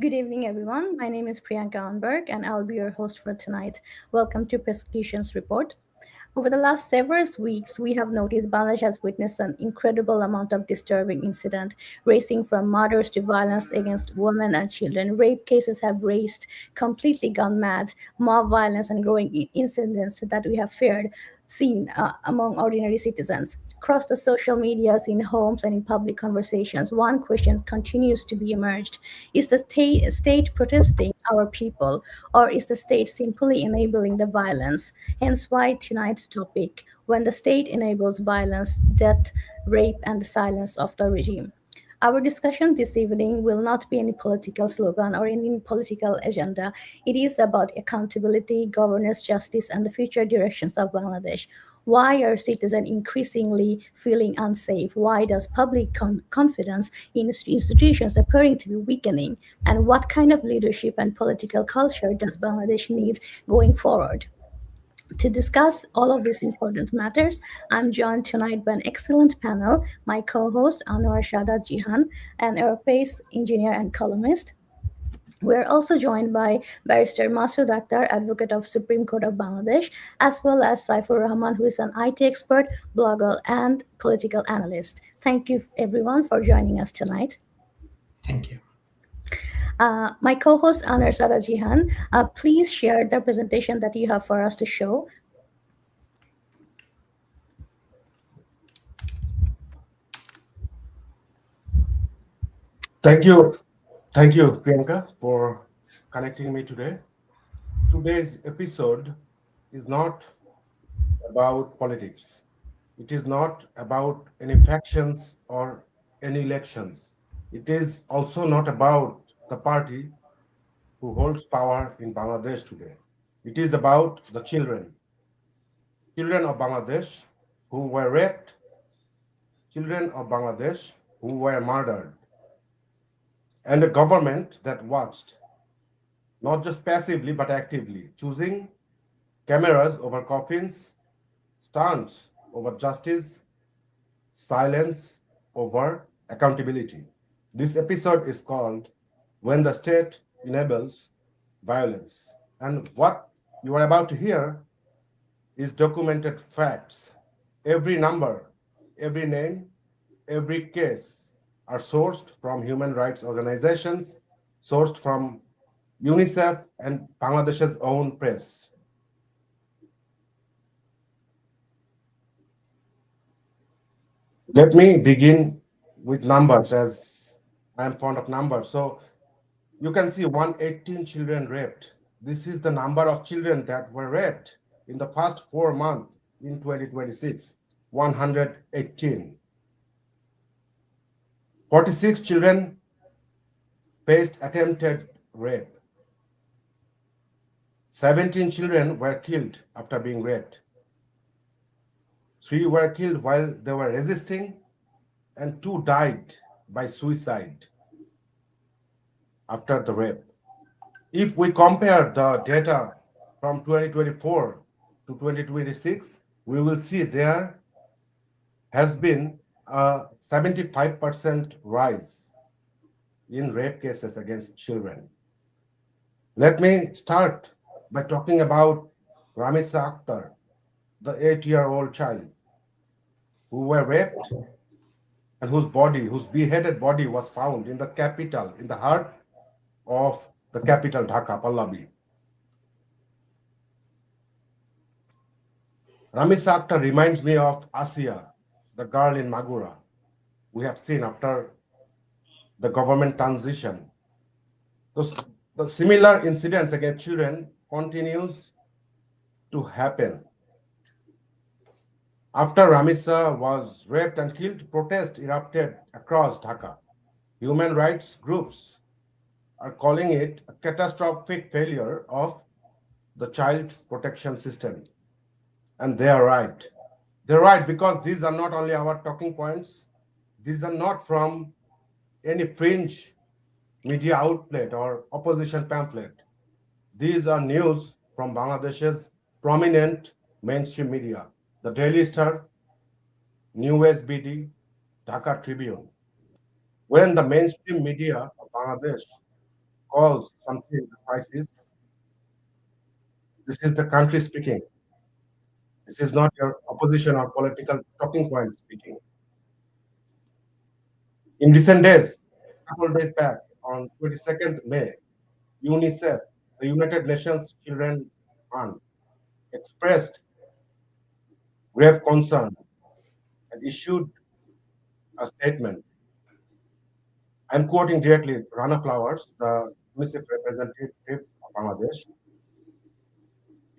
Good evening, everyone. My name is Priyanka Anberg, and I'll be your host for tonight. Welcome to Prescriptions Report. Over the last several weeks, we have noticed Bangladesh has witnessed an incredible amount of disturbing incident, ranging from murders to violence against women and children. Rape cases have raised, completely gone mad, mob violence, and growing incidents that we have feared seen among ordinary citizens. Across the social medias, in homes, and in public conversations, one question continues to be emerged. Is the state protesting our people, or is the state simply enabling the violence? Hence, why tonight's topic: when the state enables violence, death, rape, and the silence of the regime. Our discussion this evening will not be any political slogan or any political agenda. It is about accountability, governance, justice, and the future directions of Bangladesh. Why are citizens increasingly feeling unsafe? Why does public confidence in institutions appearing to be weakening? And what kind of leadership and political culture does Bangladesh need going forward? To discuss all of these important matters, I'm joined tonight by an excellent panel. My co host, Anwar Shadat Jihan, an aerospace engineer and columnist. We're also joined by Barrister Masood Akhtar, advocate of Supreme Court of Bangladesh, as well as Saifur Rahman, who is an IT expert, blogger, and political analyst. Thank you, everyone, for joining us tonight. Thank you. My co-host Anar Sadajihan, please share the presentation that you have for us to show. Thank you. Thank you, Priyanka, for connecting me today. Today's episode is not about politics. It is not about any factions or any elections. It is also not about the party who holds power in Bangladesh today. It is about the children of Bangladesh who were raped, children of Bangladesh who were murdered, and a government that watched, not just passively but actively, choosing cameras over coffins, stunts over justice, silence over accountability. This episode is called When the State Enables Violence. And what you are about to hear is documented facts. Every number, every name, every case are sourced from human rights organizations, sourced from UNICEF and Bangladesh's own press. Let me begin with numbers, as I am fond of numbers. So you can see 118 children raped. This is the number of children that were raped in the first 4 months in 2026, 118. 46 children faced attempted rape. 17 children were killed after being raped. 3 were killed while they were resisting, and 2 died by suicide after the rape. If we compare the data from 2024 to 2026, we will see there has been a 75% rise in rape cases against children. Let me start by talking about Ramisa Akhtar, the 8-year-old child who were raped and whose beheaded body was found in the capital, in the heart of the capital, Dhaka, Pallavi. Ramisa Akhtar reminds me of Asia, the girl in Magura we have seen after the government transition. The similar incidents against children continues to happen. After Ramisa was raped and killed, protests erupted across Dhaka. Human rights groups are calling it a catastrophic failure of the child protection system. And they are right. They're right because these are not only our talking points, these are not from any fringe media outlet or opposition pamphlet. These are news from Bangladesh's prominent mainstream media, the Daily Star, New SBD, Dhaka Tribune. When the mainstream media of Bangladesh calls something a crisis, this is the country speaking. This is not your opposition or political talking point speaking. In recent days, a couple days back, on 22nd May, UNICEF, the United Nations Children Fund, expressed grave concern and issued a statement. I'm quoting directly Rana Flowers, the UNICEF representative of Bangladesh.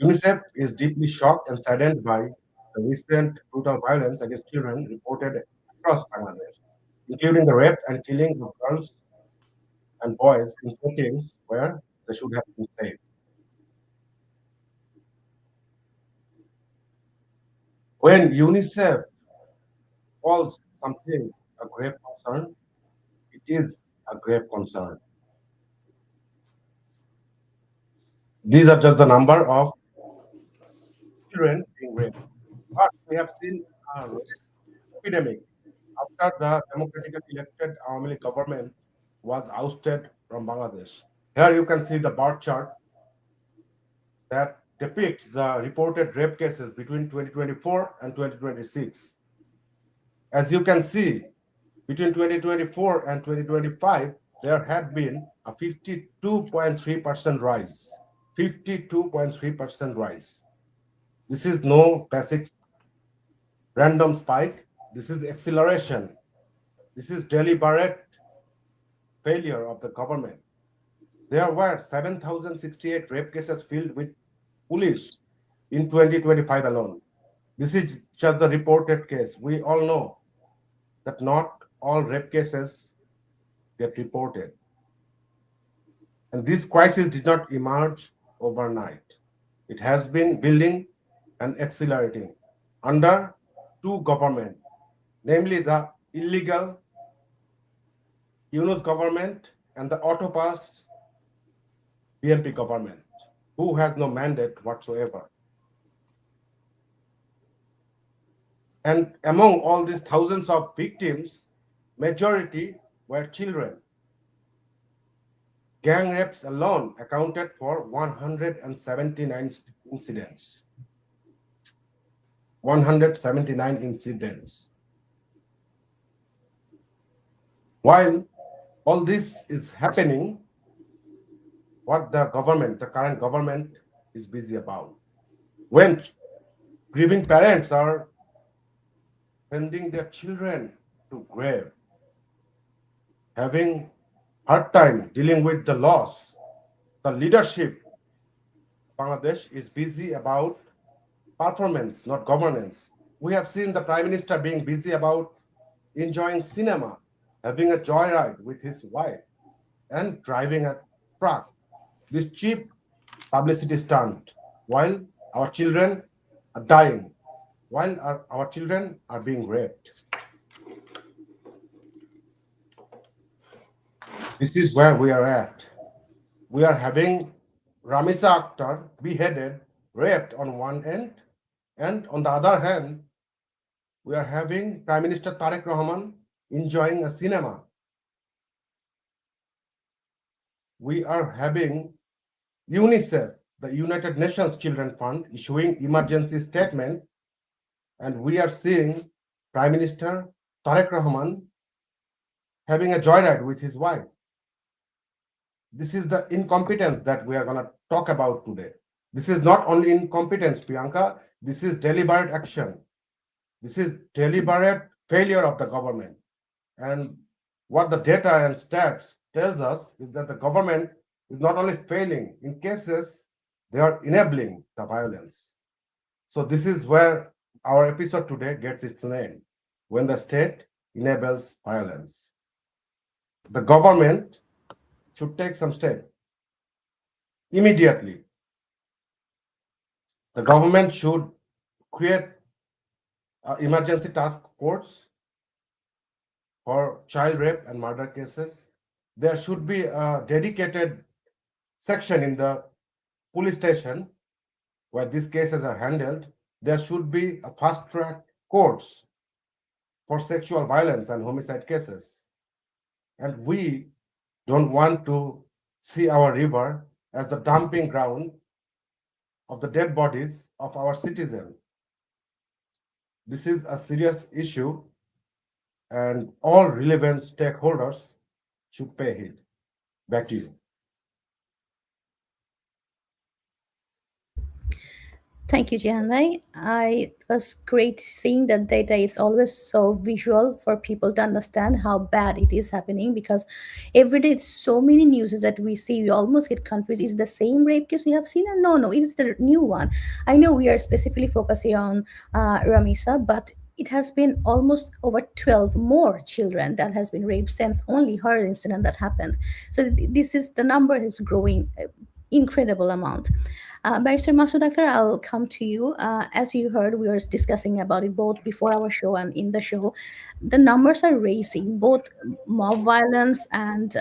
UNICEF is deeply shocked and saddened by the recent brutal violence against children reported across Bangladesh, including the rape and killing of girls and boys in settings where they should have been safe. When UNICEF calls something a grave concern, it is a grave concern. These are just the number of children being raped. But we have seen a epidemic after the democratically elected Awami League government was ousted from Bangladesh. Here you can see the bar chart that depicts the reported rape cases between 2024 and 2026. As you can see, between 2024 and 2025, there had been a 52.3% rise. 52.3% rise. This is no basic random spike. This is acceleration. This is deliberate failure of the government. There were 7,068 rape cases filed with police in 2025 alone. This is just the reported case. We all know that not all rape cases get reported. And this crisis did not emerge overnight. It has been building and accelerating under two governments, namely the illegal Yunus government and the autopass BNP government, who has no mandate whatsoever. And among all these thousands of victims, majority were children. Gang rapes alone accounted for 179 incidents. 179 incidents. While all this is happening, what the government, the current government, is busy about? When grieving parents are sending their children to grave, having hard time dealing with the loss, the leadership of Bangladesh is busy about performance, not governance. We have seen the Prime Minister being busy about enjoying cinema, having a joyride with his wife, and driving a truck. This cheap publicity stunt, while our children are dying, while our children are being raped. This is where we are at. We are having Ramisa Akhtar beheaded, raped on one end, and on the other hand, we are having Prime Minister Tariq Rahman enjoying a cinema. We are having UNICEF, the United Nations Children Fund, issuing emergency statement, and we are seeing Prime Minister Tariq Rahman having a joyride with his wife. This is the incompetence that we are going to talk about today. This is not only incompetence, Priyanka. This is deliberate action. This is deliberate failure of the government. And what the data and stats tells us is that the government is not only failing, in cases, they are enabling the violence. So this is where our episode today gets its name, when the state enables violence. The government should take some step immediately. The government should create an emergency task force for child rape and murder cases. There should be a dedicated section in the police station where these cases are handled. There should be a fast-track courts for sexual violence and homicide cases. And we don't want to see our river as the dumping ground of the dead bodies of our citizens. This is a serious issue, and all relevant stakeholders should pay heed. Back to you. Thank you, Jihan. It was great seeing that data is always so visual for people to understand how bad it is happening, because every day it's so many news that we see, we almost get confused. Is it the same rape case we have seen? And no, it's the new one. I know we are specifically focusing on Ramisa, but it has been almost over 12 more children that has been raped since only her incident that happened. So the number is growing incredible amount. Barrister Masood Akhtar, I'll come to you. As you heard, we were discussing about it both before our show and in the show. The numbers are raising, both mob violence and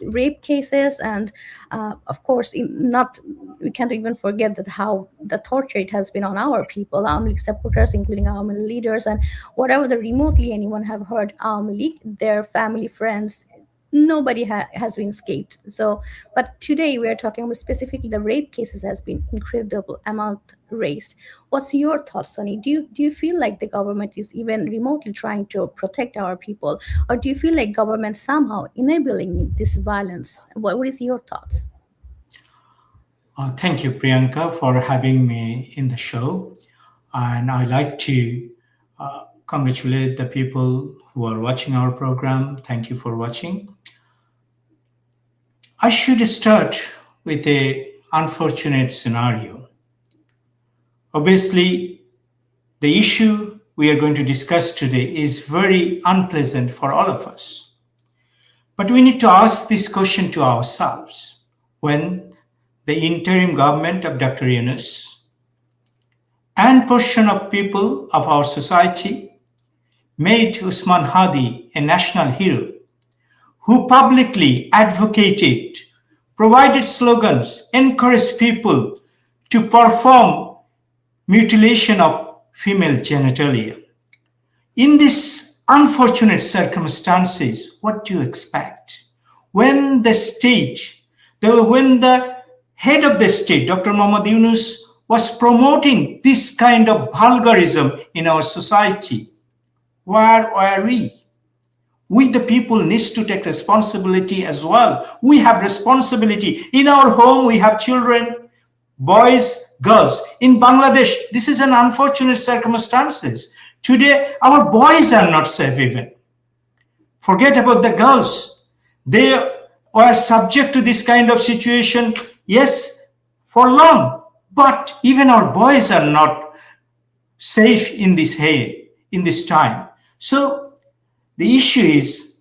rape cases, and of course, we can't even forget that how the torture it has been on our people, Awami League supporters, including Awami League leaders, and whatever the remotely anyone have heard Awami League, their family, friends. Nobody has been escaped. So, but today we are talking about specifically the rape cases has been incredible amount raised. What's your thoughts on it? Do you feel like the government is even remotely trying to protect our people, or do you feel like government somehow enabling this violence? What is your thoughts? Thank you, Priyanka, for having me in the show. And I'd like to congratulate the people who are watching our program. Thank you for watching. I should start with an unfortunate scenario. Obviously, the issue we are going to discuss today is very unpleasant for all of us. But we need to ask this question to ourselves. When the interim government of Dr. Yunus and portion of people of our society made Usman Hadi a national hero, who publicly advocated, provided slogans, encouraged people to perform mutilation of female genitalia. In these unfortunate circumstances, what do you expect? When the head of the state, Dr. Muhammad Yunus, was promoting this kind of vulgarism in our society, where were we? We, the people, needs to take responsibility as well. We have responsibility. In our home, we have children, boys, girls. In Bangladesh, this is an unfortunate circumstances. Today, our boys are not safe even. Forget about the girls. They are subject to this kind of situation, yes, for long. But even our boys are not safe in this time. So, the issue is,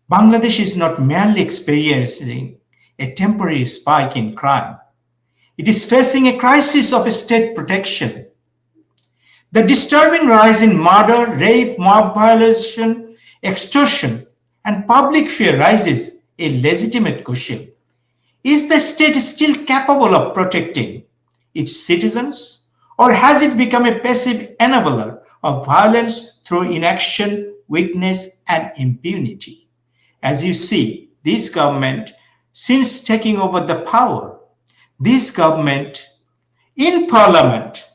Bangladesh is not merely experiencing a temporary spike in crime. It is facing a crisis of state protection. The disturbing rise in murder, rape, mob violation, extortion, and public fear raises a legitimate question. Is the state still capable of protecting its citizens, or has it become a passive enabler of violence through inaction, weakness, and impunity? As you see, this government, since taking over the power, this government in parliament,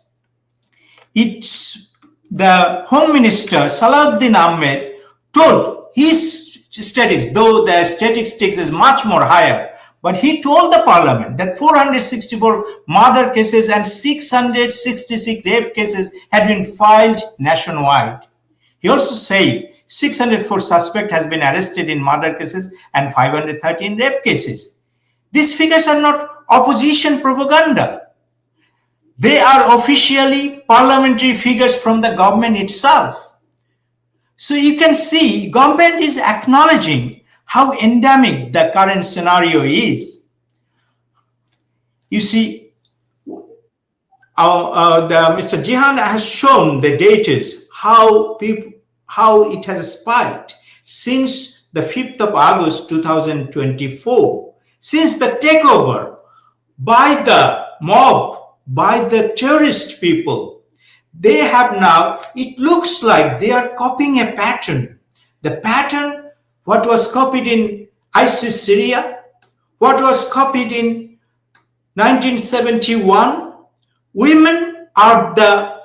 it's the Home Minister Salahuddin Ahmed told his studies, though the statistics is much more higher, but he told the parliament that 464 murder cases and 666 rape cases had been filed nationwide. He also said 604 suspects has been arrested in murder cases and 513 rape cases. These figures are not opposition propaganda. They are officially parliamentary figures from the government itself. So you can see government is acknowledging how endemic the current scenario is. You see, Mr. Jihan has shown the data, how it has spiked since the 5th of August 2024, since the takeover by the mob, by the terrorist people. They have now, it looks like they are copying a pattern. The pattern what was copied in ISIS Syria, what was copied in 1971. Women are the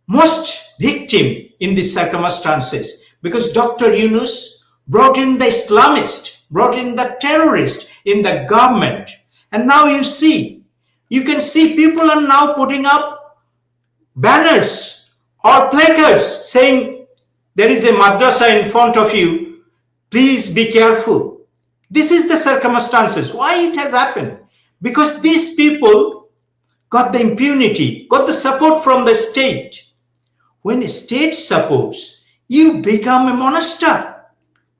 most victim in these circumstances because Dr. Yunus brought in the Islamist, brought in the terrorist in the government. And now you can see people are now putting up banners or placards saying there is a madrasa in front of you, please be careful. This is the circumstances. Why it has happened? Because these people got the impunity, got the support from the state. When a state supports, you become a monster.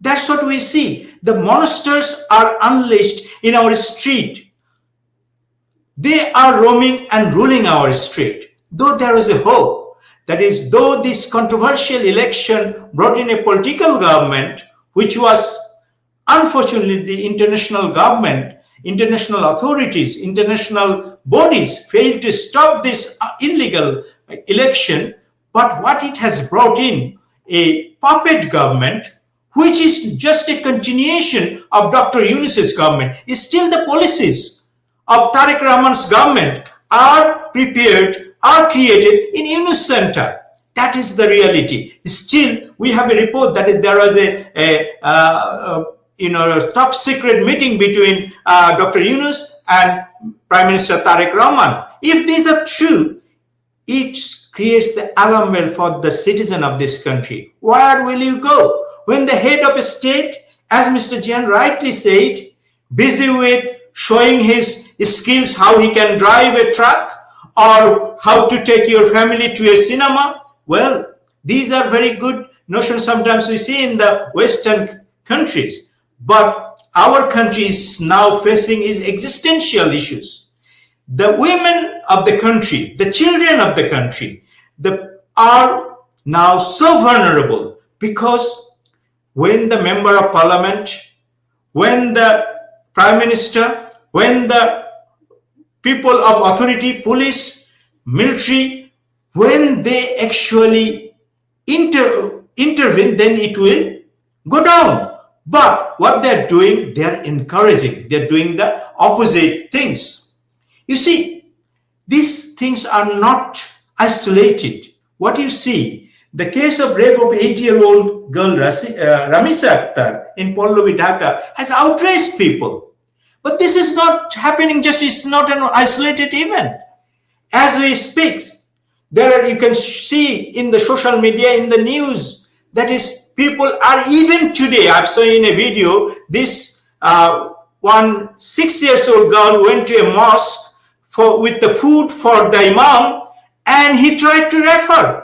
That's what we see. The monsters are unleashed in our street. They are roaming and ruling our street. Though there is a hope, that is, though this controversial election brought in a political government, which was unfortunately the international government, international authorities, international bodies failed to stop this illegal election. But what it has brought in, a puppet government, which is just a continuation of Dr. Yunus's government, is still the policies of Tariq Rahman's government are prepared, are created in Yunus Center. That is the reality. Still, we have a report that is there was a top secret meeting between Dr. Yunus and Prime Minister Tariq Rahman. If these are true, it creates the alarm bell for the citizen of this country. Where will you go when the head of a state, as Mr. Jian rightly said, busy with showing his skills, how he can drive a truck or how to take your family to a cinema? Well, these are very good notions sometimes we see in the Western countries. But our country is now facing is existential issues. The women of the country, the children of the country, are now so vulnerable because when the member of parliament, when the prime minister, when the people of authority, police, military, when they actually intervene, then it will go down. But what they're doing, they're encouraging, they're doing the opposite things. You see, these things are not isolated. What you see, the case of rape of 8-year-old girl Ramisa Akhtar in Pallavi, Dhaka has outraged people. But this is not happening just, it's not an isolated event. As we speak, you can see in the social media, in the news, that is, people are even today, I've seen in a video, this one 6-year-old girl went to a mosque with the food for the imam and he tried to rape her.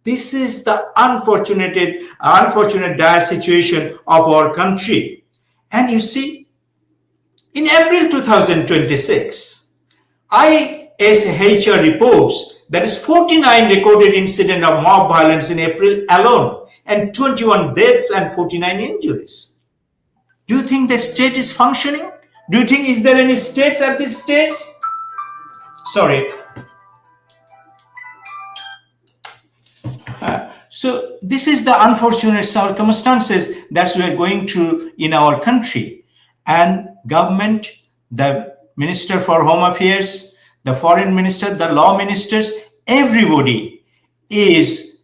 This is the unfortunate dire situation of our country. And you see, in April 2026, ISHR reports that is 49 recorded incidents of mob violence in April alone and 21 deaths and 49 injuries. Do you think the state is functioning? Do you think is there any states at this stage? Sorry. So this is the unfortunate circumstances that we are going through in our country. And government, the Minister for Home Affairs, the Foreign Minister, the law ministers, everybody is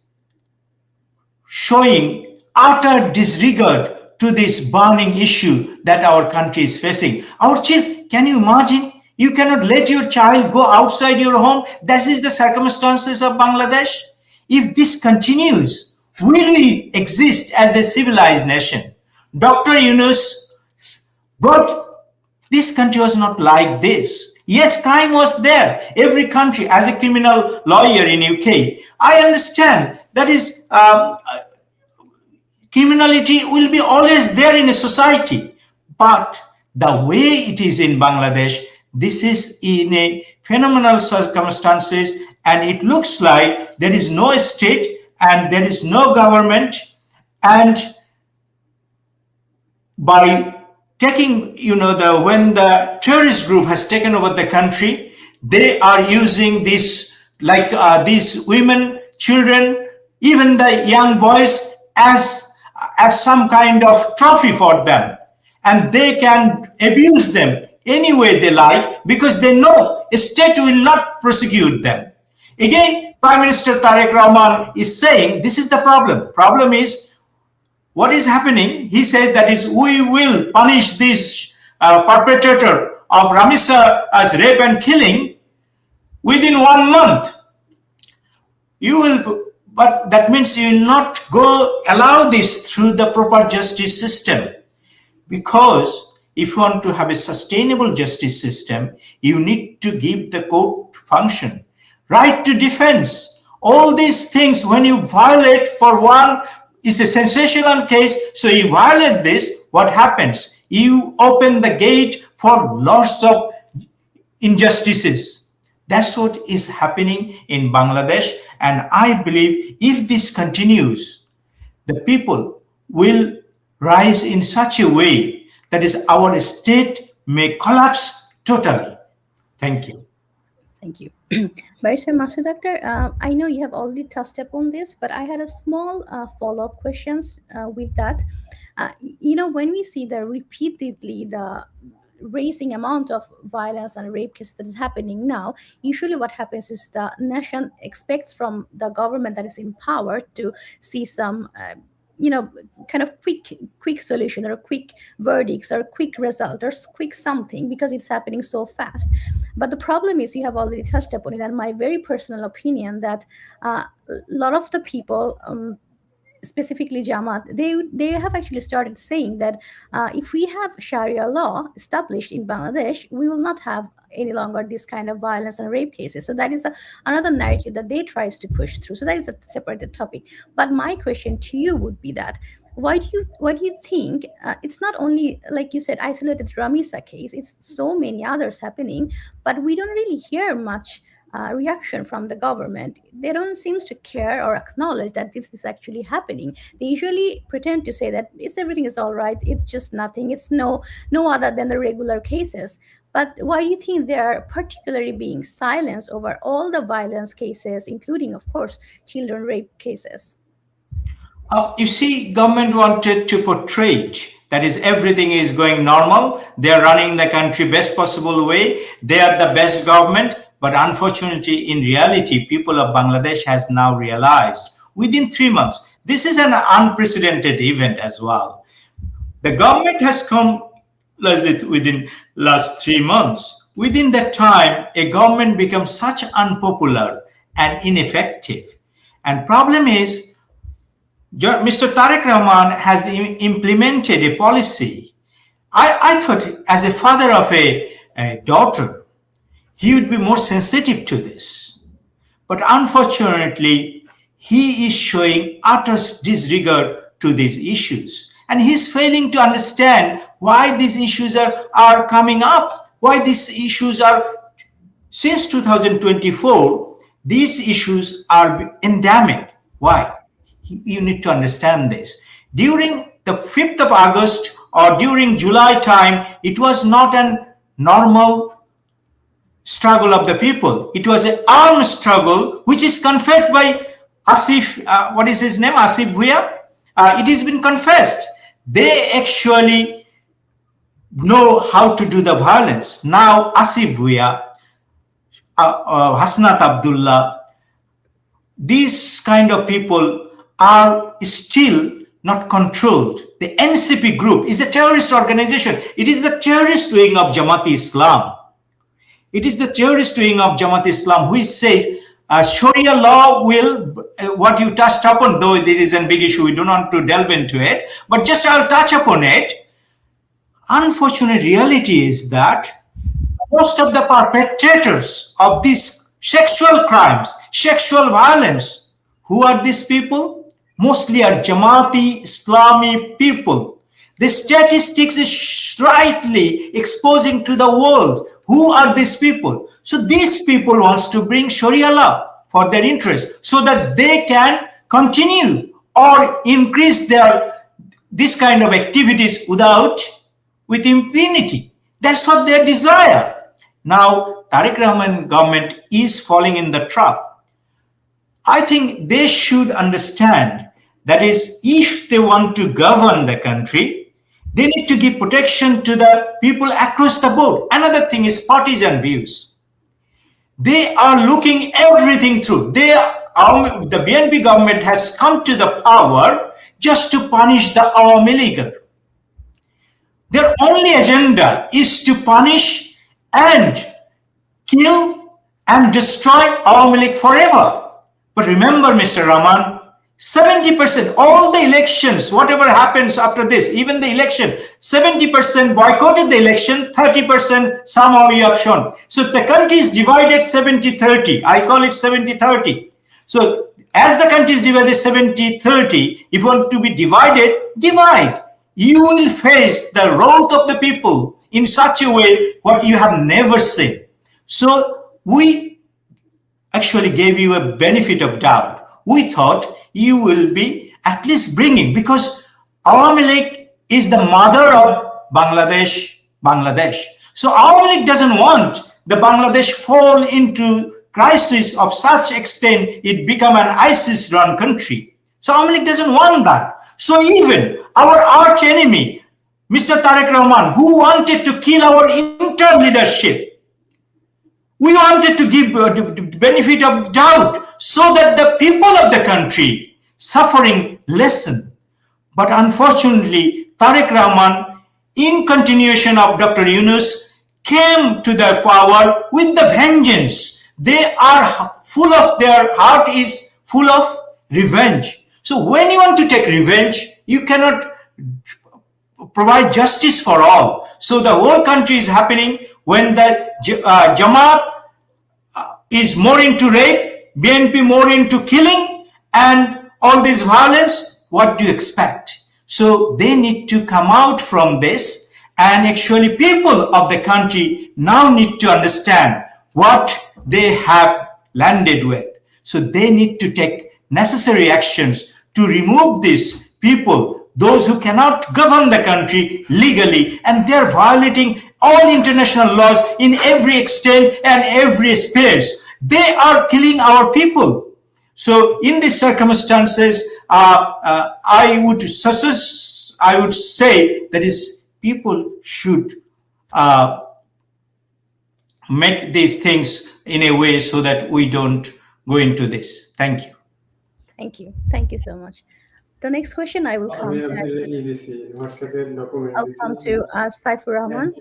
showing utter disregard to this burning issue that our country is facing. Our children, can you imagine? You cannot let your child go outside your home. That is the circumstances of Bangladesh. If this continues, will we exist as a civilized nation? Dr. Yunus, but this country was not like this. Yes, crime was there. Every country, as a criminal lawyer in UK, I understand that is criminality will be always there in a society. But the way it is in Bangladesh, this is in a phenomenal circumstances, and it looks like there is no state and there is no government, and by taking, when the terrorist group has taken over the country, they are using this, like these women, children, even the young boys as some kind of trophy for them. and they can abuse them any way they like because they know a state will not prosecute them. Again, Prime Minister Tariq Rahman is saying this is the problem. Problem is what is happening. He says that is we will punish this perpetrator of Ramisa as rape and killing within 1 month. You will, but that means you will not allow this through the proper justice system, because if you want to have a sustainable justice system, you need to give the court function, right to defense, all these things. When you violate for one, it's a sensational case, so you violate this, what happens? You open the gate for lots of injustices. That's what is happening in Bangladesh, and I believe if this continues, the people will rise in such a way that is our state may collapse totally. Thank you. Thank you. Barrister Masood Akhtar, I know you have already touched upon this, but I had a small follow-up questions with that. When we see repeatedly the raising amount of violence and rape cases that is happening now, usually what happens is the nation expects from the government that is in power to see some kind of quick solution or quick verdicts or quick result or quick something, because it's happening so fast. But the problem is, you have already touched upon it, and my very personal opinion that a lot of the people, specifically Jamaat, they have actually started saying that if we have Sharia law established in Bangladesh, we will not have any longer this kind of violence and rape cases. So that is another narrative that they tries to push through. So that is a separated topic. But my question to you would be that why do you think it's not only, like you said, isolated Ramisa case, it's so many others happening, but we don't really hear much reaction from the government. They don't seem to care or acknowledge that this is actually happening. They usually pretend to say that everything is all right, it's just nothing, it's no other than the regular cases. But why do you think they are particularly being silenced over all the violence cases, including, of course, children rape cases? You see, government wanted to portray that is everything is going normal. They are running the country best possible way. They are the best government. But unfortunately, in reality, people of Bangladesh has now realized within 3 months, this is an unprecedented event as well. The government has come within last 3 months. Within that time, a government becomes such unpopular and ineffective. And problem is, Mr. Tariq Rahman has implemented a policy. I thought as a father of a daughter, he would be more sensitive to this. But unfortunately, he is showing utter disregard to these issues. And he's failing to understand why these issues are coming up, why these issues are, since 2024, these issues are endemic. Why? You need to understand this. During the 5th of August or during July time, it was not a normal struggle of the people. It was an armed struggle, which is confessed by Asif, what is his name? Asif Bhuya. It has been confessed. They actually know how to do the violence. Now, Asif Bhuya, Hasnat Abdullah, these kind of people are still not controlled. The NCP group is a terrorist organization. It is the terrorist wing of Jamaat-e-Islam. It is the terrorist wing of Jamaat-e-Islam which says Sharia law will, what you touched upon, though there is a big issue, we don't want to delve into it, but just I'll touch upon it. Unfortunate reality is that most of the perpetrators of these sexual crimes, sexual violence, who are these people? Mostly are Jamaati Islami people. The statistics is slightly exposing to the world who are these people. So these people wants to bring Sharia law for their interest so that they can continue or increase this kind of activities with impunity. That's what their desire. Now, Tariq Rahman government is falling in the trap. I think they should understand that is, if they want to govern the country, They need to give protection to the people across the board. Another thing is partisan views. They are looking everything through. The BNP government has come to the power just to punish the Awami Leaguer. Their only agenda is to punish and kill and destroy Awami League forever. But remember, Mr. Rahman, 70%, all the elections, whatever happens after this, even the election, 70% boycotted the election, 30% somehow you have shown. So the country is divided 70-30. I call it 70-30. So as the country is divided 70-30, if you want to be divided, divide. You will face the wrath of the people in such a way what you have never seen. So we actually gave you a benefit of doubt. We thought you will be at least bringing, because Awami League is the mother of Bangladesh. So Awami League doesn't want the Bangladesh fall into crisis of such extent it become an ISIS-run country. So Awami League doesn't want that. So even our arch enemy, Mr. Tariq Rahman, who wanted to kill our interim leadership, we wanted to give the benefit of doubt so that the people of the country suffering lessen. But unfortunately, Tariq Rahman, in continuation of Dr. Yunus, came to the power with the vengeance. They are full of, their heart is full of revenge. So when you want to take revenge, you cannot provide justice for all. So the whole country is happening when the Jamaat is more into rape, BNP more into killing, and all this violence. What do you expect? So they need to come out from this, and actually people of the country now need to understand what they have landed with. So they need to take necessary actions to remove these people, those who cannot govern the country legally, and they are violating all international laws in every extent and every space. They are killing our people. So in these circumstances, I would say that is people should make these things in a way so that we don't go into this. Thank you. Thank you. Thank you so much. The next question I will come to. I'll come to Saifur Rahman.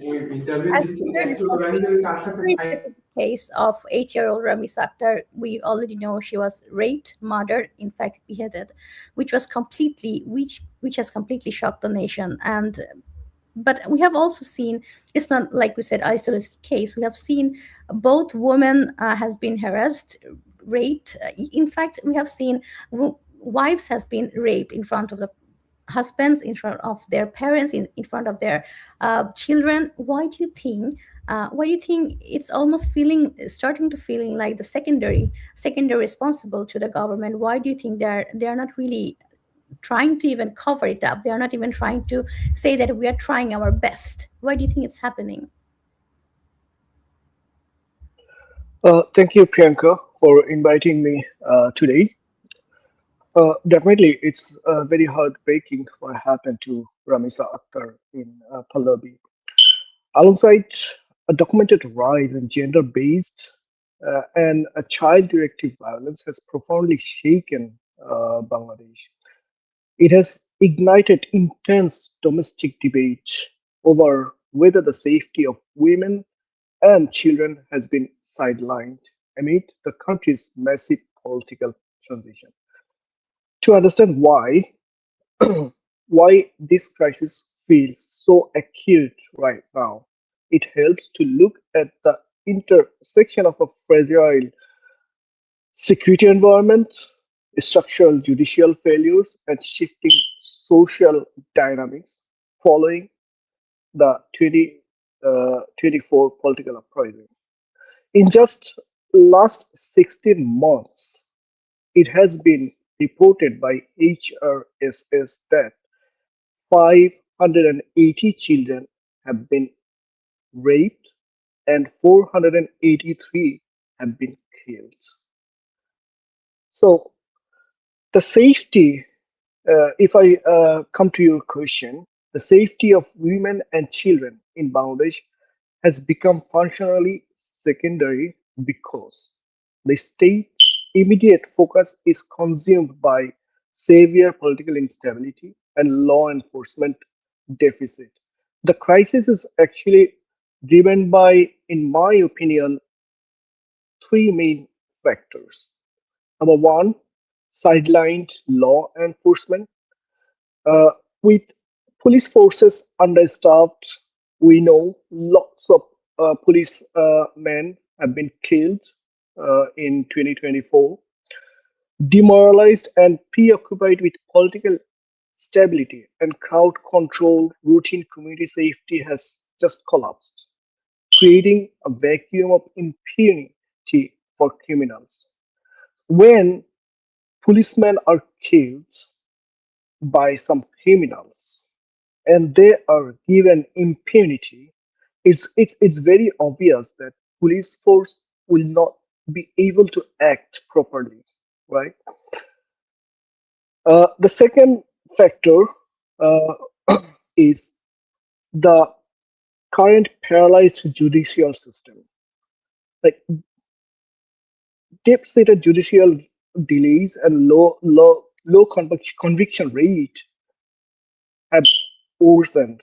As we are discussing a very specific case of 8-year-old Ramisa Akhtar, we already know she was raped, murdered, in fact beheaded, which has completely shocked the nation. But we have also seen, it's not like we said isolated case. We have seen both women has been harassed, raped. In fact, we have seen wives has been raped in front of the husbands, in front of their parents, in front of their children. Why do you think it's almost starting to feeling like the secondary responsible to the government? Why do you think they are not really trying to even cover it up? They are not even trying to say that we are trying our best. Why do you think it's happening? Thank you, Priyanka, for inviting me today. Definitely, it's very heartbreaking what happened to Ramisa Akhtar in Pallavi. Alongside a documented rise in gender-based and a child-directed violence has profoundly shaken Bangladesh. It has ignited intense domestic debate over whether the safety of women and children has been sidelined amid the country's massive political transition. To understand why this crisis feels so acute right now, it helps to look at the intersection of a fragile security environment, structural judicial failures, and shifting social dynamics following the 2024 political uprising. In just last 16 months, it has been reported by HRSS that 580 children have been raped and 483 have been killed. So, the safety, if I come to your question, the safety of women and children in Bangladesh has become functionally secondary because the state's immediate focus is consumed by severe political instability and law enforcement deficit. The crisis is actually driven by, in my opinion, three main factors. Number one, sidelined law enforcement. Uh, with police forces understaffed, we know lots of police men have been killed in 2024. Demoralized and preoccupied with political stability and crowd control, routine community safety has just collapsed, creating a vacuum of impunity for criminals. When policemen are killed by some criminals and they are given impunity, it's very obvious that police force will not be able to act properly, right? The second factor is the current paralyzed judicial system. Like deep-seated judicial delays and low conviction rate have worsened,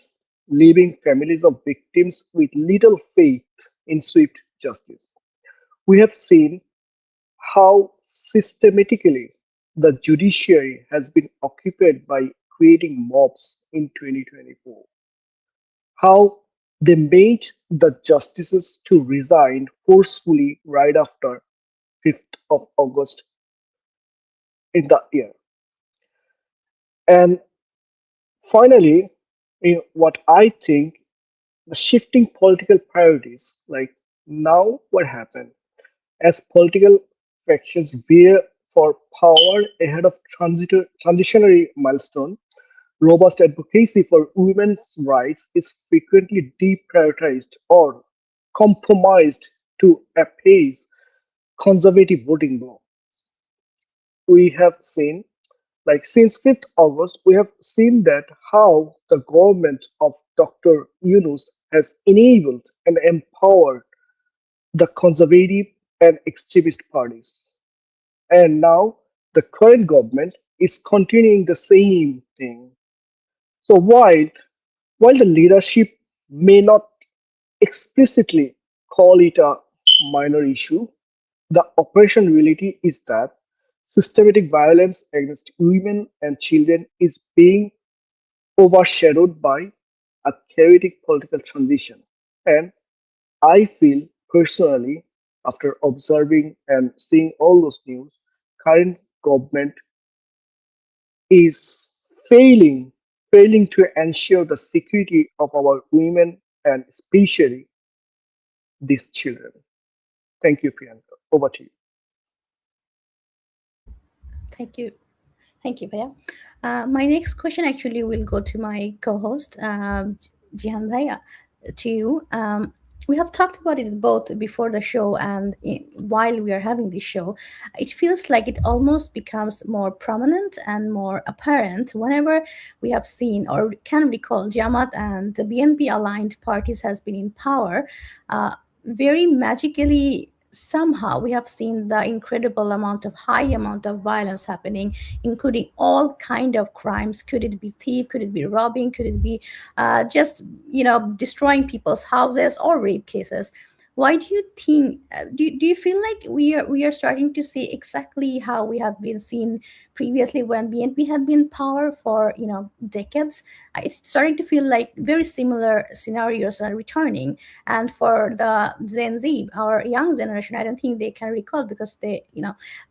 leaving families of victims with little faith in swift justice. We have seen how systematically the judiciary has been occupied by creating mobs in 2024, how they made the justices to resign forcefully right after 5th of August in the year. And finally, what I think, the shifting political priorities, like now what happened as political factions vie for power ahead of transitionary milestone, robust advocacy for women's rights is frequently deprioritized or compromised to appease conservative voting bloc. We have seen, like since 5th August, we have seen that how the government of Dr. Yunus has enabled and empowered the conservative and extremist parties. And now the current government is continuing the same thing. So while the leadership may not explicitly call it a minor issue, the operation reality is that systematic violence against women and children is being overshadowed by a chaotic political transition. And I feel personally, after observing and seeing all those news, current government is failing failing to ensure the security of our women and especially these children. Thank you, Priyanka. Over to you. Thank you. Thank you, Bhaiya. My next question actually will go to my co-host, Jihan Bhaiya, to you. We have talked about it both before the show and while we are having this show. It feels like it almost becomes more prominent and more apparent whenever we have seen or can recall Jamaat and the BNP aligned parties has been in power. Very magically, somehow we have seen the incredible high amount of violence happening, including all kind of crimes. Could it be thief, could it be robbing, could it be just destroying people's houses or rape cases? Why do you think, do you feel like we are starting to see exactly how we have been seen previously when BNP had been in power for decades? It's starting to feel like very similar scenarios are returning. And for the Gen Z, our young generation, I don't think they can recall because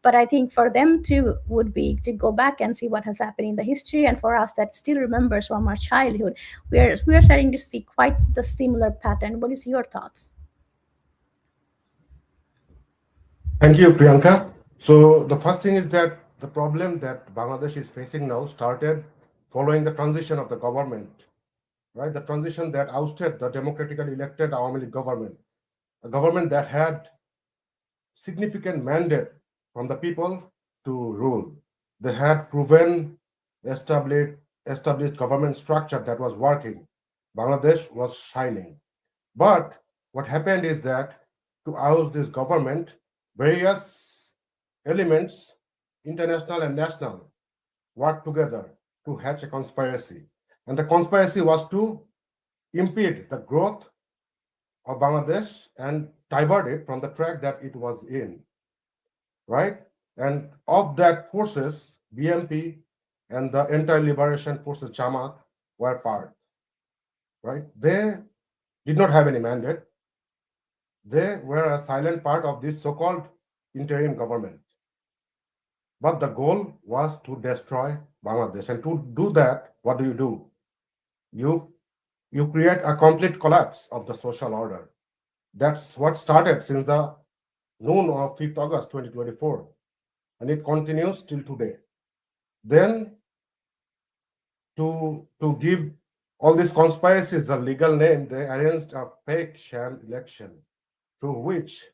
but I think for them too would be to go back and see what has happened in the history. And for us that still remembers from our childhood, we are starting to see quite the similar pattern. What is your thoughts? Thank you, Priyanka. So the first thing is that the problem that Bangladesh is facing now started following the transition of the government, right? The transition that ousted the democratically elected Awami League government, a government that had significant mandate from the people to rule. They had proven, established established government structure that was working. Bangladesh was shining. But what happened is that to oust this government, various elements, international and national, worked together to hatch a conspiracy. And the conspiracy was to impede the growth of Bangladesh and divert it from the track that it was in, right? And of that forces, BMP and the entire liberation forces, Jamaat, were part, right? They did not have any mandate. They were a silent part of this so-called interim government. But the goal was to destroy Bangladesh. And to do that, what do? You create a complete collapse of the social order. That's what started since the noon of 5th August 2024. And it continues till today. Then, to give all these conspiracies a legal name, they arranged a fake sham election through which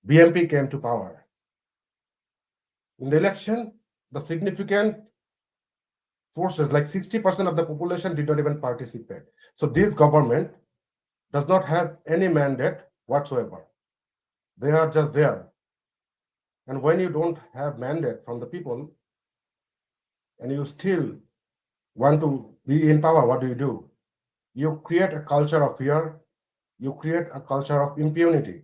BMP came to power. In the election, the significant forces, like 60% of the population, did not even participate. So this government does not have any mandate whatsoever. They are just there. And when you don't have mandate from the people, and you still want to be in power, what do? You create a culture of fear, you create a culture of impunity.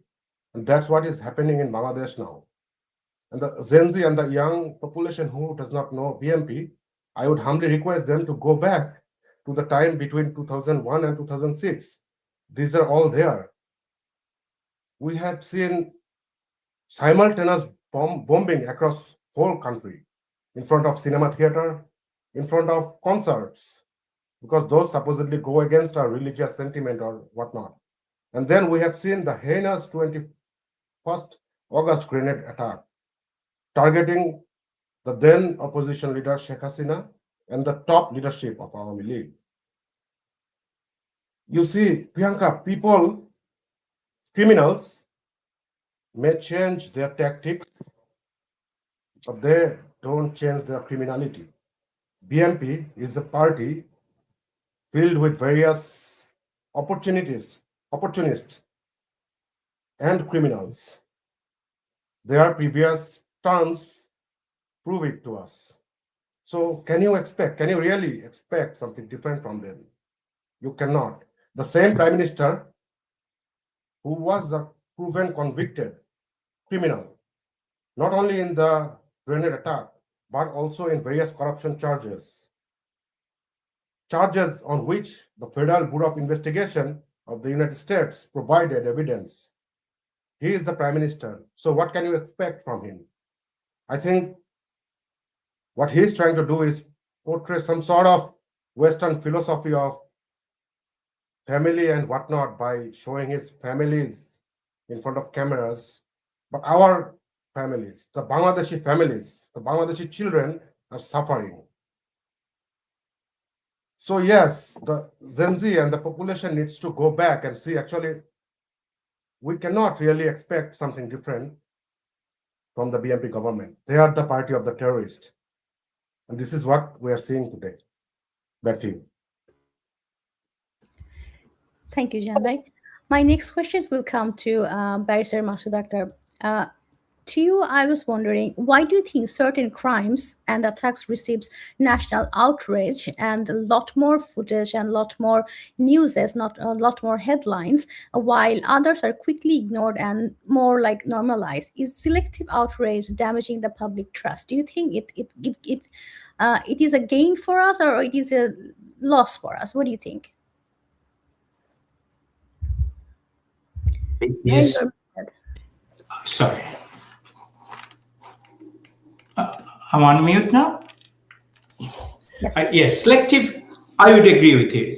And that's what is happening in Bangladesh now. And the Gen Z and the young population who does not know BMP, I would humbly request them to go back to the time between 2001 and 2006. These are all there. We had seen simultaneous bombing across whole country, in front of cinema theater, in front of concerts, because those supposedly go against our religious sentiment or whatnot. And then we have seen the heinous 21st August grenade attack, targeting the then opposition leader Sheikh Hasina and the top leadership of Awami League. You see, Priyanka, people, criminals, may change their tactics, but they don't change their criminality. BMP is a party filled with various opportunists, and criminals. Their previous terms prove it to us. So can you really expect something different from them? You cannot. The same prime minister who was a proven convicted criminal, not only in the grenade attack, but also in various corruption charges on which the Federal Bureau of Investigation of the United States provided evidence. He is the prime minister. So what can you expect from him? I think what he's trying to do is portray some sort of Western philosophy of family and whatnot by showing his families in front of cameras. But our families, the Bangladeshi families, the Bangladeshi children are suffering. So yes, the Gen Z and the population needs to go back and see, actually, we cannot really expect something different from the BMP government. They are the party of the terrorist. And this is what we are seeing today. Back to you. Thank you, Janbhai. My next question will come to Barrister Masood Akhtar. To you, I was wondering, why do you think certain crimes and attacks receives national outrage and a lot more footage and a lot more news, not a lot more headlines, while others are quickly ignored and more like normalized? Is selective outrage damaging the public trust? Do you think it is a gain for us or it is a loss for us? What do you think? Yes. Sorry. I'm on mute now? Yes, selective, I would agree with you.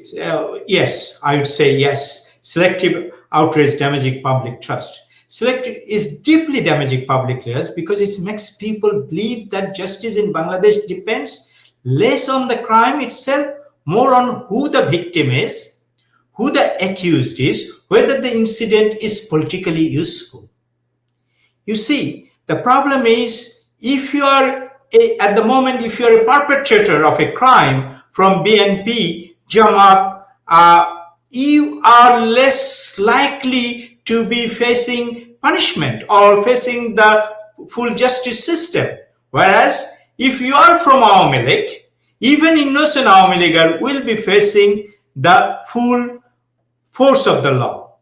Yes, I would say yes. Selective outrage damaging public trust. Selective is deeply damaging public trust because it makes people believe that justice in Bangladesh depends less on the crime itself, more on who the victim is, who the accused is, whether the incident is politically useful. You see, the problem is if you are at the moment, if you're a perpetrator of a crime from BNP, Jamaat, you are less likely to be facing punishment or facing the full justice system. Whereas if you are from Awami League, even innocent Awami Leaguer will be facing the full force of the law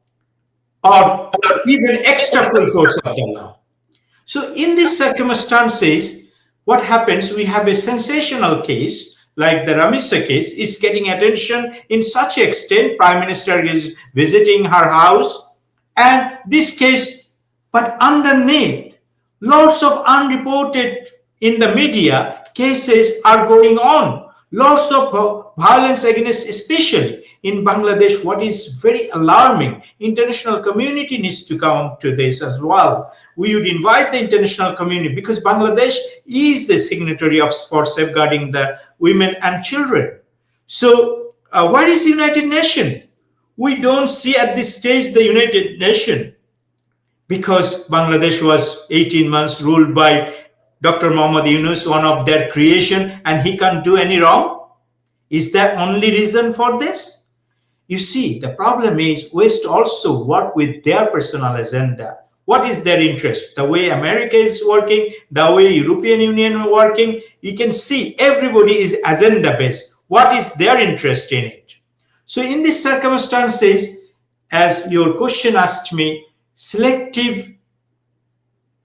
or even extra full force of the law. So in these circumstances, what happens, we have a sensational case like the Ramisa case is getting attention in such extent. Prime Minister is visiting her house and this case, but underneath, lots of unreported in the media cases are going on. Lots of violence against, especially in Bangladesh, what is very alarming. International community needs to come to this as well. We would invite the international community because Bangladesh is a signatory for safeguarding the women and children. So where is United Nations? We don't see at this stage the United Nations because Bangladesh was 18 months ruled by Dr. Mohammad Yunus, one of their creation, and he can't do any wrong. Is that only reason for this? You see, the problem is West also work with their personal agenda. What is their interest? The way America is working, the way European Union is working, you can see everybody is agenda based. What is their interest in it? So in these circumstances, as your question asked me, selective,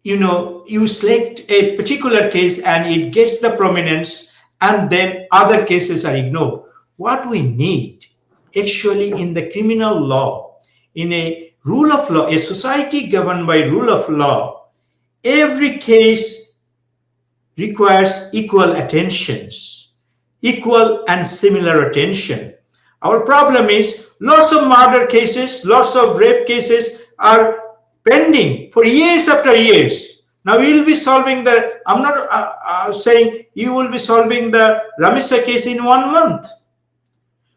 you select a particular case and it gets the prominence and then other cases are ignored. What we need actually in the criminal law, in a rule of law, a society governed by rule of law, every case requires equal attentions, equal and similar attention. Our problem is lots of murder cases, lots of rape cases are pending for years after years. Now we will be solving the, I'm not saying you will be solving the Ramisa case in 1 month.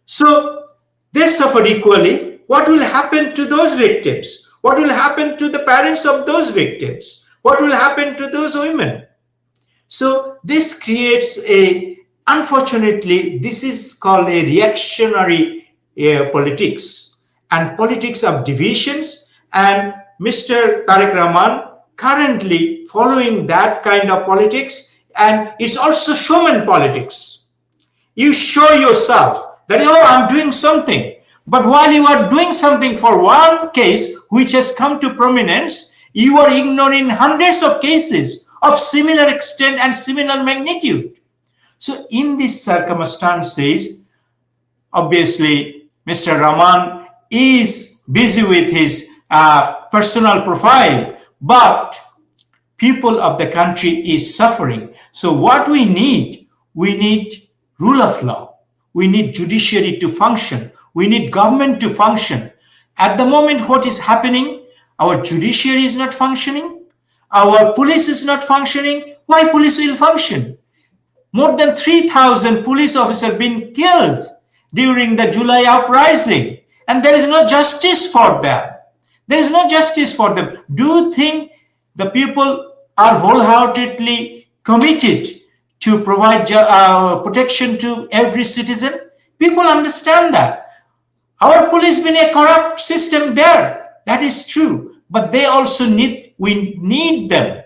So they suffer equally. What will happen to those victims? What will happen to the parents of those victims? What will happen to those women? So this creates unfortunately, this is called a reactionary politics and politics of divisions, and Mr. Tariq Rahman currently following that kind of politics, and it's also showman politics. You show yourself that, oh, I'm doing something. But while you are doing something for one case which has come to prominence, you are ignoring hundreds of cases of similar extent and similar magnitude. So in these circumstances, obviously, Mr. Rahman is busy with his personal profile, but people of the country is suffering. So what we need rule of law. We need judiciary to function. We need government to function. At the moment, what is happening? Our judiciary is not functioning. Our police is not functioning. Why police will function? More than 3,000 police officers been killed during the July uprising, and there is no justice for them. There is no justice for them. Do you think the people are wholeheartedly committed to provide protection to every citizen? People understand that. Our police been a corrupt system there. That is true. But they also we need them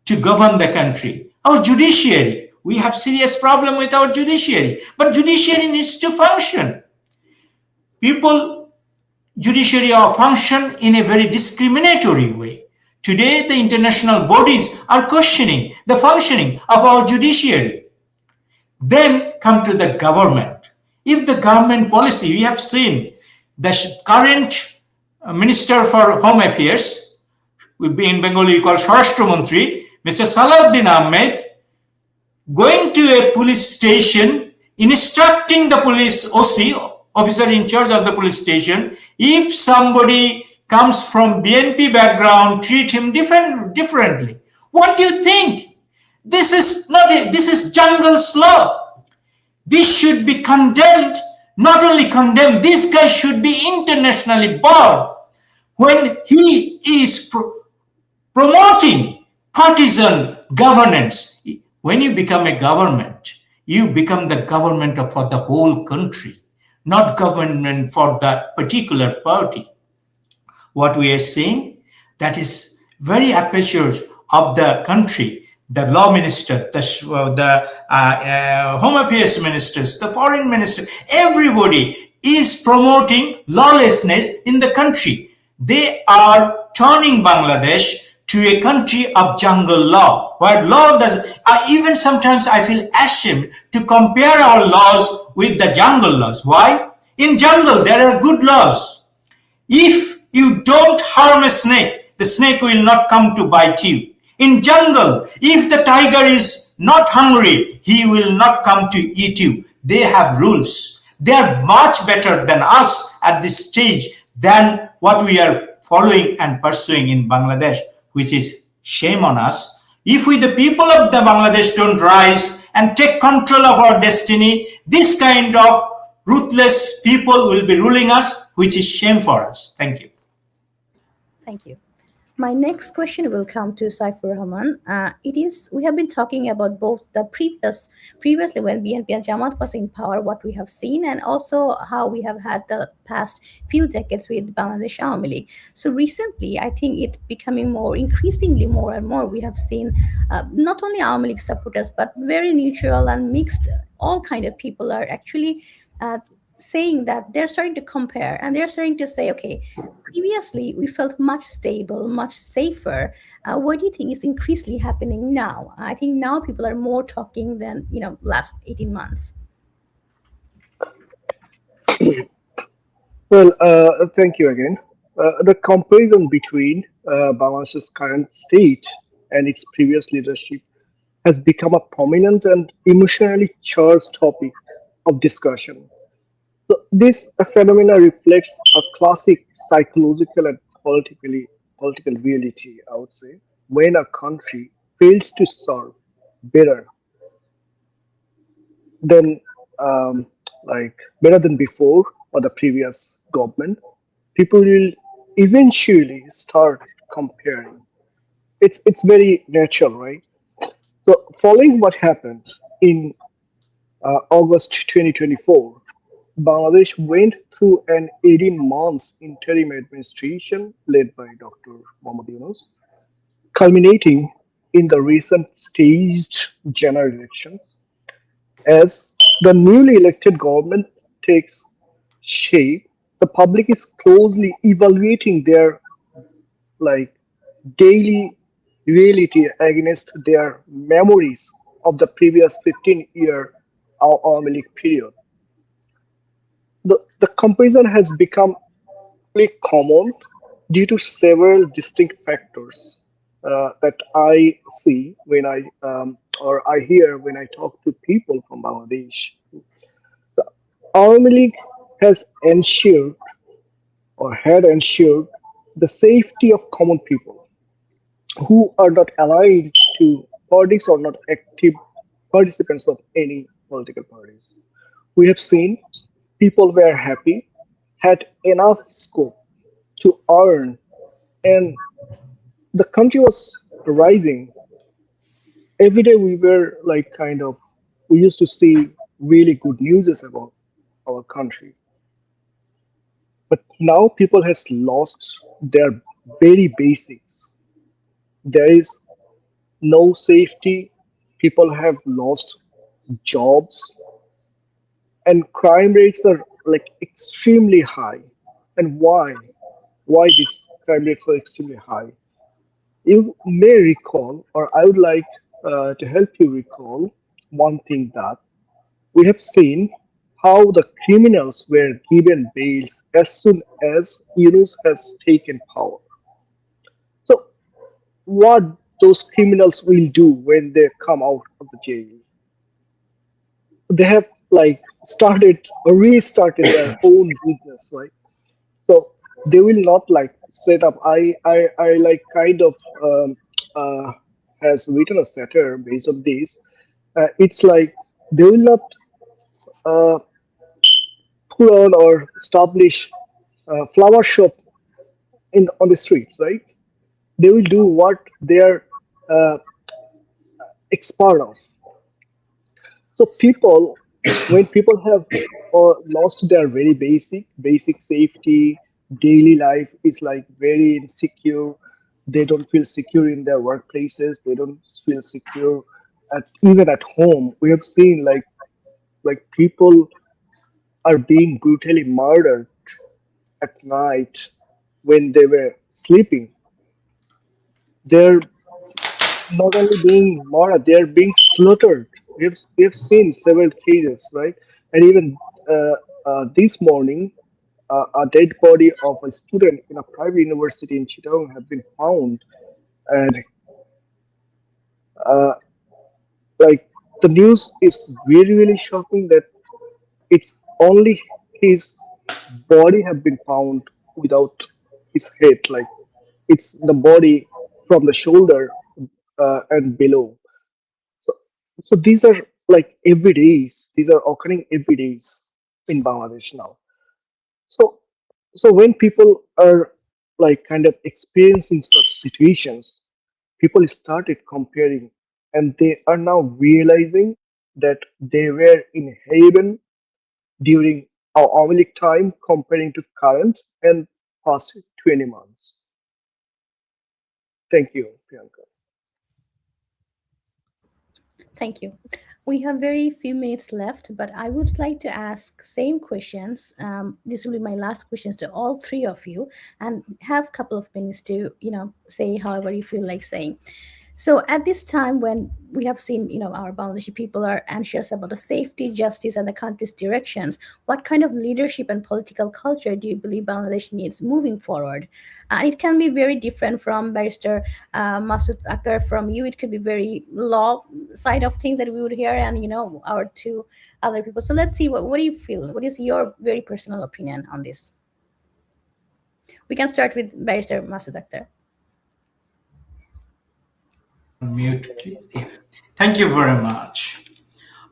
to govern the country. Our judiciary, we have serious problem with our judiciary, but judiciary needs to function. Judiciary function in a very discriminatory way. Today, the international bodies are questioning the functioning of our judiciary. Then come to the government. If the government policy, we have seen the current Minister for Home Affairs, in Bengali we call Swarashtra Mantri, Mr. Salahuddin Ahmed, going to a police station, instructing the police OC, officer in charge of the police station, if somebody comes from BNP background, treat him differently. What do you think? This is jungle's law. This should be condemned. Not only condemned, this guy should be internationally barred when he is promoting partisan governance. When you become a government, you become the government for the whole country, not government for that particular party. What we are seeing, that is very aperture of the country, the law minister, the home affairs ministers, the foreign minister, everybody is promoting lawlessness in the country. They are turning Bangladesh to a country of jungle law, where law does, even sometimes I feel ashamed to compare our laws with the jungle laws. Why? In jungle, there are good laws. If you don't harm a snake, the snake will not come to bite you. In jungle, if the tiger is not hungry, he will not come to eat you. They have rules. They are much better than us at this stage than what we are following and pursuing in Bangladesh, which is shame on us. If we, the people of the Bangladesh, don't rise and take control of our destiny, this kind of ruthless people will be ruling us, which is shame for us. Thank you. Thank you. My next question will come to Saifur Rahman. We have been talking about both the previously when BNP and Jamaat was in power, what we have seen, and also how we have had the past few decades with Bangladesh Awami League. So recently, I think it becoming increasingly more and more, we have seen not only Awami League supporters, but very neutral and mixed, all kind of people are actually saying that they're starting to compare and they're starting to say, okay, previously we felt much stable, much safer. What do you think is increasingly happening now? I think now people are more talking than last 18 months. Well, thank you again. The comparison between Bangladesh's current state and its previous leadership has become a prominent and emotionally charged topic of discussion. So this phenomena reflects a classic psychological and political reality, I would say, when a country fails to serve better than better than before or the previous government, people will eventually start comparing. It's very natural, right? So following what happened in August 2024, Bangladesh went through an 18 months interim administration led by Dr. Mohammad Yunus, culminating in the recent staged general elections. As the newly elected government takes shape, the public is closely evaluating their daily reality against their memories of the previous 15-year Awami League period. The comparison has become pretty common due to several distinct factors that I see when or I hear when I talk to people from Bangladesh. So, Awami League has ensured or had ensured the safety of common people who are not aligned to politics or not active participants of any political parties. We have seen people were happy, had enough scope to earn, and the country was rising. Every day we were we used to see really good news about our country. But now people has lost their very basics. There is no safety. People have lost jobs, and crime rates are extremely high. And why these crime rates are extremely high? You may recall, or I would like to help you recall one thing, that we have seen how the criminals were given bails as soon as Yunus has taken power. So what those criminals will do when they come out of the jail? They have started or restarted their own business, right? So they will not set up. I has written a satire based on this. It's like they will not put on or establish a flower shop on the streets, right? They will do what they are expert of. So when people have lost their very basic safety, daily life is like very insecure. They don't feel secure in their workplaces. They don't feel secure even at home. We have seen like people are being brutally murdered at night when they were sleeping. They're not only being murdered, they're being slaughtered. We've seen several cases, right? And even this morning, a dead body of a student in a private university in Chittagong have been found, and uh, like the news is really shocking that it's only his body have been found without his head, like it's the body from the shoulder and below. So, so these are like every days. These are occurring every days in Bangladesh now. So, so when people are like kind of experiencing such situations, people started comparing, and they are now realizing that they were in heaven during our Omilic time comparing to current and past 20 months. Thank you, Priyanka. Thank you. We have very few minutes left, but I would like to ask same questions. This will be my last questions to all three of you, and have a couple of minutes to say however you feel like saying. So at this time when we have seen, our Bangladeshi people are anxious about the safety, justice, and the country's directions, what kind of leadership and political culture do you believe Bangladesh needs moving forward? It can be very different from Barrister Masood Akhtar. From you, it could be very law side of things that we would hear, and our two other people. So let's see, what do you feel? What is your very personal opinion on this? We can start with Barrister Masood Akhtar. Mute, please. Yeah. Thank you very much.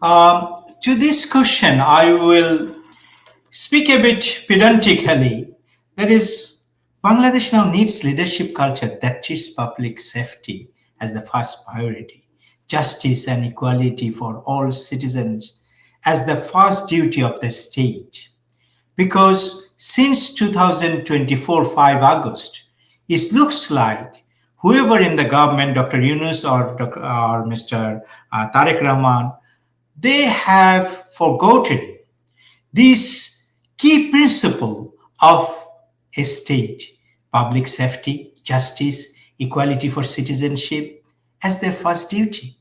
To this question, I will speak a bit pedantically. That is, Bangladesh now needs leadership culture that treats public safety as the first priority, justice and equality for all citizens as the first duty of the state. Because since 2024, 5 August, it looks like whoever in the government, Dr. Yunus or Mr. Tariq Rahman, they have forgotten this key principle of a state: public safety, justice, equality for citizenship as their first duty.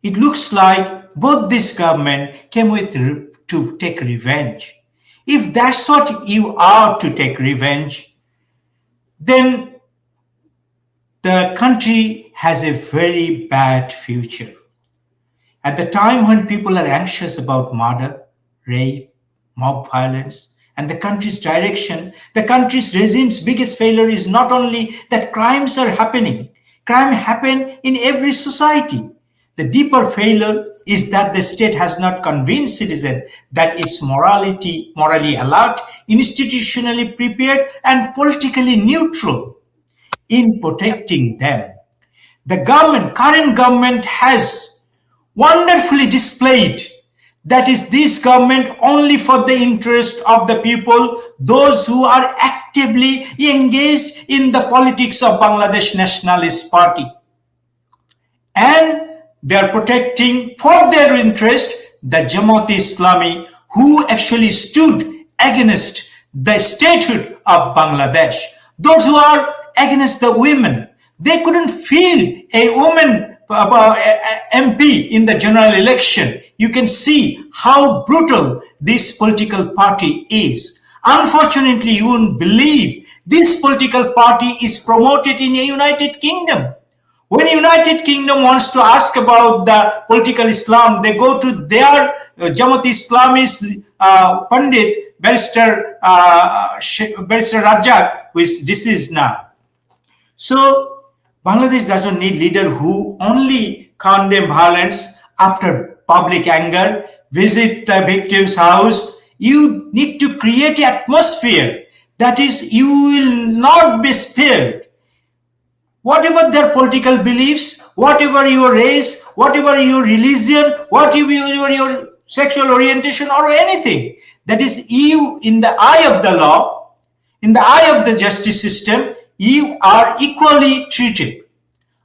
It looks like both this government came with to take revenge. If that's what you are, to take revenge, then the country has a very bad future. At the time when people are anxious about murder, rape, mob violence, and the country's direction, the country's regime's biggest failure is not only that crimes are happening, crime happen in every society. The deeper failure is that the state has not convinced citizens that it's morally alert, institutionally prepared, and politically neutral in protecting them. The current government has wonderfully displayed that is this government only for the interest of the people, those who are actively engaged in the politics of Bangladesh Nationalist Party. And they are protecting for their interest the Jamaat-e-Islami, who actually stood against the statehood of Bangladesh. Those who are against the women, they couldn't feel a woman MP in the general election. You can see how brutal this political party is. Unfortunately, you won't believe this political party is promoted in a United Kingdom. When United Kingdom wants to ask about the political Islam, they go to their Jamaat-e-Islamist Pandit, Barrister Rajak, who is deceased now. So Bangladesh doesn't need leader who only condemn violence after public anger, visit the victim's house. You need to create an atmosphere that is, you will not be spared. Whatever their political beliefs, whatever your race, whatever your religion, whatever your sexual orientation or anything. That is, you, in the eye of the law, in the eye of the justice system, you are equally treated.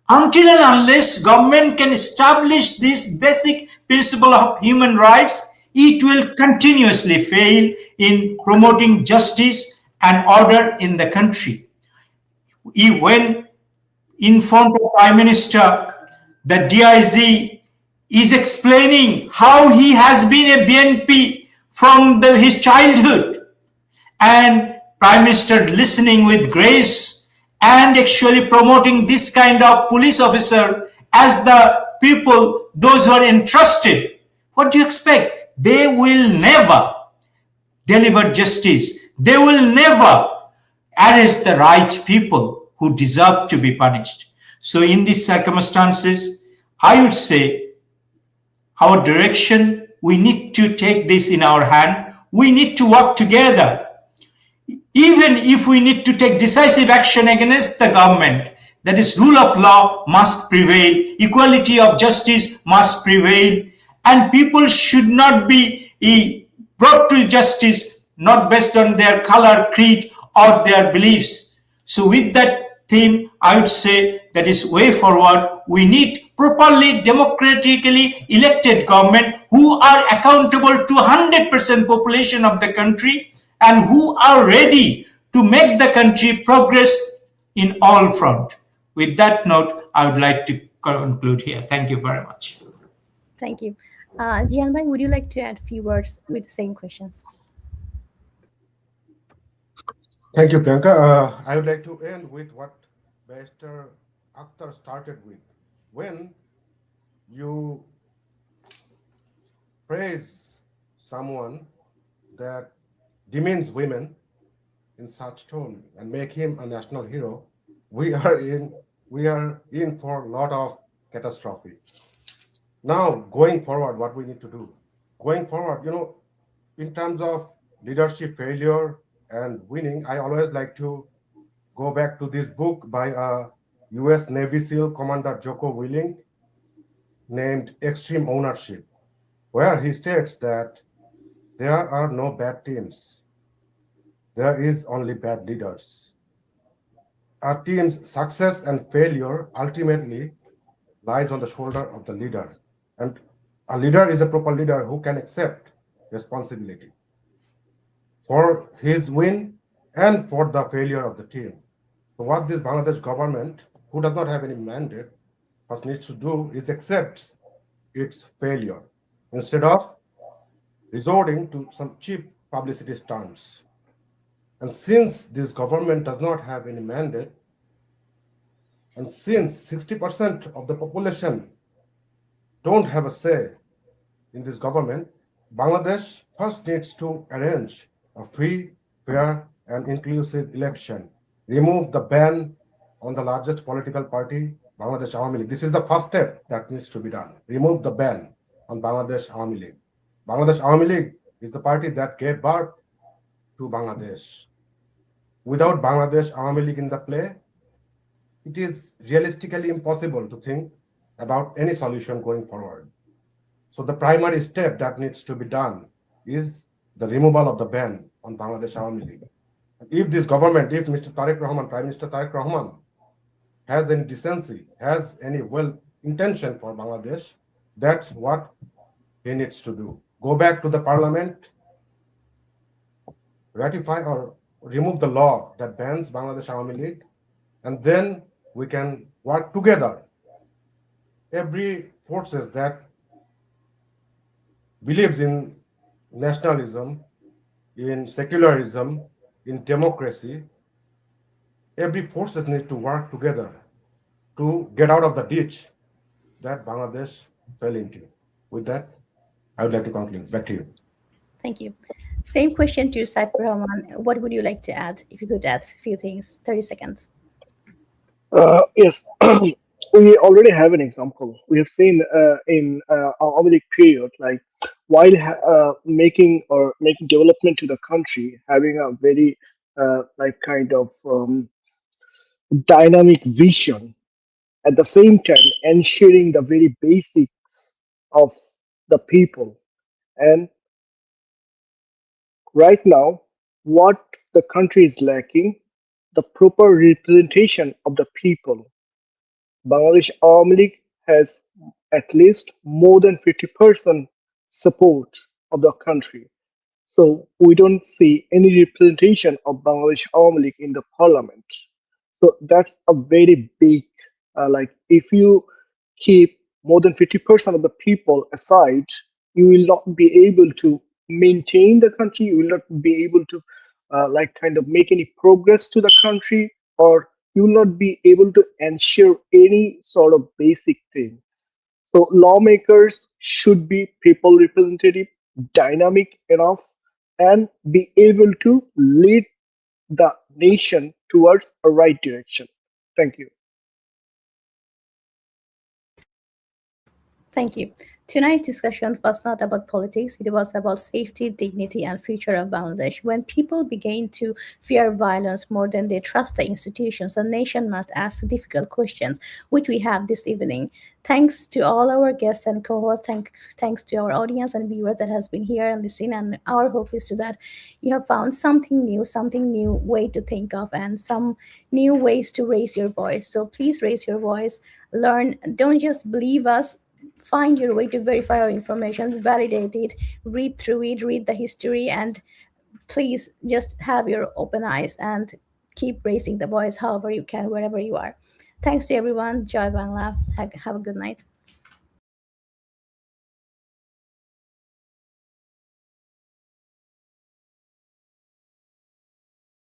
Until and unless government can establish this basic principle of human rights, it will continuously fail in promoting justice and order in the country. When in front of Prime Minister, the DIG is explaining how he has been a BNP from his childhood, and Prime Minister listening with grace and actually promoting this kind of police officer as the people, those who are entrusted. What do you expect? They will never deliver justice. They will never arrest the right people who deserve to be punished. So in these circumstances, I would say our direction, we need to take this in our hand. We need to work together. Even if we need to take decisive action against the government, that is, rule of law must prevail, equality of justice must prevail, and people should not be brought to justice not based on their color, creed, or their beliefs. So with that theme, I would say that is way forward. We need properly democratically elected government who are accountable to 100% population of the country and who are ready to make the country progress in all front. With that note, I would like to conclude here. Thank you very much. Thank you. Jian Bhai, would you like to add a few words with the same questions? Thank you, Priyanka. I would like to end with what Barrister Akhtar started with. When you praise someone that demeans women in such tone and make him a national hero, we are in for a lot of catastrophe. Now, going forward, what we need to do? Going forward, in terms of leadership failure and winning, I always like to go back to this book by a US Navy SEAL Commander Jocko Willink named Extreme Ownership, where he states that there are no bad teams. There is only bad leaders. A team's success and failure ultimately lies on the shoulder of the leader. And a leader is a proper leader who can accept responsibility for his win and for the failure of the team. So what this Bangladesh government, who does not have any mandate, first needs to do is accept its failure instead of resorting to some cheap publicity stunts. And since this government does not have any mandate, and since 60% of the population don't have a say in this government, Bangladesh first needs to arrange a free, fair, and inclusive election. Remove the ban on the largest political party, Bangladesh Awami League. This is the first step that needs to be done. Remove the ban on Bangladesh Awami League. Bangladesh Awami League is the party that gave birth to Bangladesh. Without Bangladesh Awami League in the play, it is realistically impossible to think about any solution going forward. So the primary step that needs to be done is the removal of the ban on Bangladesh Awami League. If this government, if Mr. Tariq Rahman, Prime Minister Tariq Rahman, has any decency, has any well intention for Bangladesh, that's what he needs to do. Go back to the parliament, ratify or remove the law that bans Bangladesh Awami League, and then we can work together. Every forces that believes in nationalism, in secularism, in democracy, every forces need to work together to get out of the ditch that Bangladesh fell into. With that, I would like to conclude. Back to you. Thank you. Same question to Saifur Rahman. What would you like to add? If you could add a few things, 30 seconds. Yes, we already have an example. We have seen in Awami League period, like while making development to the country, having a very like kind of dynamic vision at the same time ensuring the very basics of the people. And right now, what the country is lacking, the proper representation of the people. Bangladesh Awami League has at least more than 50% support of the country. So we don't see any representation of Bangladesh Awami League in the parliament. So that's a very big, like if you keep more than 50% of the people aside, you will not be able to maintain the country. You will not be able to like kind of make any progress to the country, or you will not be able to ensure any sort of basic thing. So lawmakers should be people representative, dynamic enough, and be able to lead the nation towards a right direction. Thank you. Thank you. Tonight's discussion was not about politics, it was about safety, dignity, and future of Bangladesh. When people begin to fear violence more than they trust the institutions, the nation must ask difficult questions, which we have this evening. Thanks to all our guests and co-hosts. Thanks to our audience and viewers that has been here and listening. And our hope is to that you have found something new way to think of, and some new ways to raise your voice. So please raise your voice, learn, don't just believe us, find your way to verify our information, validate it, read through it, read the history, and please just have your open eyes and keep raising the voice however you can, wherever you are. Thanks to everyone. Joy Bangla. Have a good night.